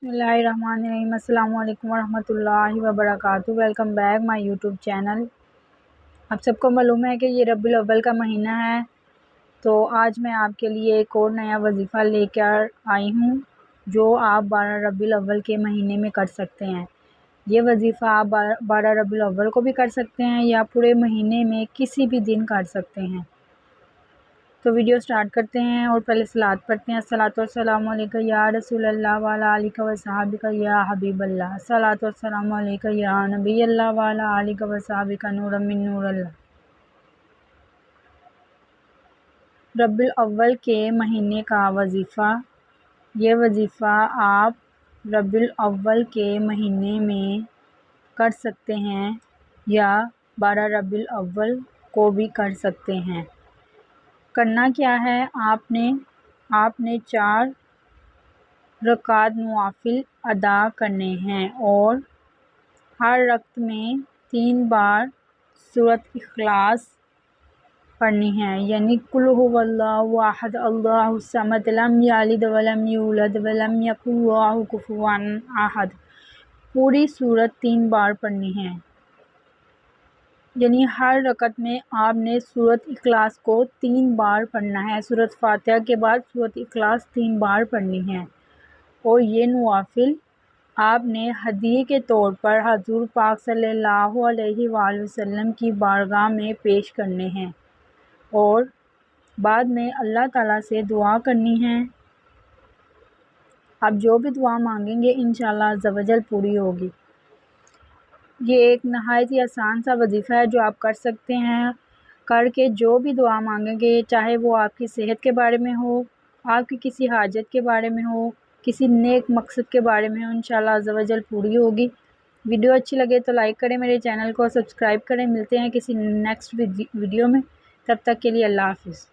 बिस्मिल्लाहिर्रहमानिर्रहीम। अस्सलाम वालेकुम वरहमतुल्लाहि वबरकातुहू। Welcome back my YouTube channel. आप सबको मालूम है कि ये रबीउल अव्वल का महीना है, तो आज मैं आपके लिए एक और नया वजीफ़ा लेकर आई हूँ जो आप 12 रबीउल अव्वल के महीने में कर सकते हैं। ये वजीफ़ा आप 12 रबीउल अव्वल को भी कर सकते हैं या पूरे महीने में किसी भी दिन कर सकते हैं। तो वीडियो स्टार्ट करते हैं और पहले सलात पढ़ते हैं। अस्सलातु वस्सलामु अलैका या रसूलल्लाह व अला आलिका व सहाबिका या हबीबल्लाह। अस्सलातु वस्सलामु अलैका या नबियल्लाह व अला आलिका व सहाबिका नूरम मिन नूरिल्लाह। रबीउल अव्वल के महीने का वजीफ़ा। ये वजीफ़ा आप रबीउल अव्वल के महीने में कर सकते हैं या 12 रबीउल अव्वल को भी कर सकते हैं। करना क्या है, आपने 4 रकात नवाफिल अदा करने हैं और हर रकत में 3 बार सूरत इखलास पढ़नी है, यानी कुल हुवल्लाहु अहद अल्लाहुस समद लम यलिद वलम यूलद वलम यकुल लहू कुफुवन अहद। पूरी सूरत 3 बार पढ़नी है, यानी हर रकत में आपने सूरत इखलास को 3 बार पढ़ना है। सूरत फातिहा के बाद सूरत इखलास 3 बार पढ़नी है। और ये नवाफिल आपने हदीये के तौर पर हजूर पाक सल्लल्लाहु अलैहि वसल्लम की बारगाह में पेश करने हैं और बाद में अल्लाह ताला से दुआ करनी है। आप जो भी दुआ मांगेंगे इंशाअल्लाह अज़्ज़ा वजल पूरी होगी। ये एक नहायत ही आसान सा वजीफ़ा है जो आप कर सकते हैं। करके जो भी दुआ मांगेंगे, चाहे वो आपकी सेहत के बारे में हो, आपकी किसी हाजत के बारे में हो, किसी नेक मकसद के बारे में हो, इंशाअल्लाह अज़्ज़ा वजल पूरी होगी। वीडियो अच्छी लगे तो लाइक करें, मेरे चैनल को सब्सक्राइब करें। मिलते हैं किसी नेक्स्ट वीडियो में, तब तक के लिए अल्लाह हाफ़िज़।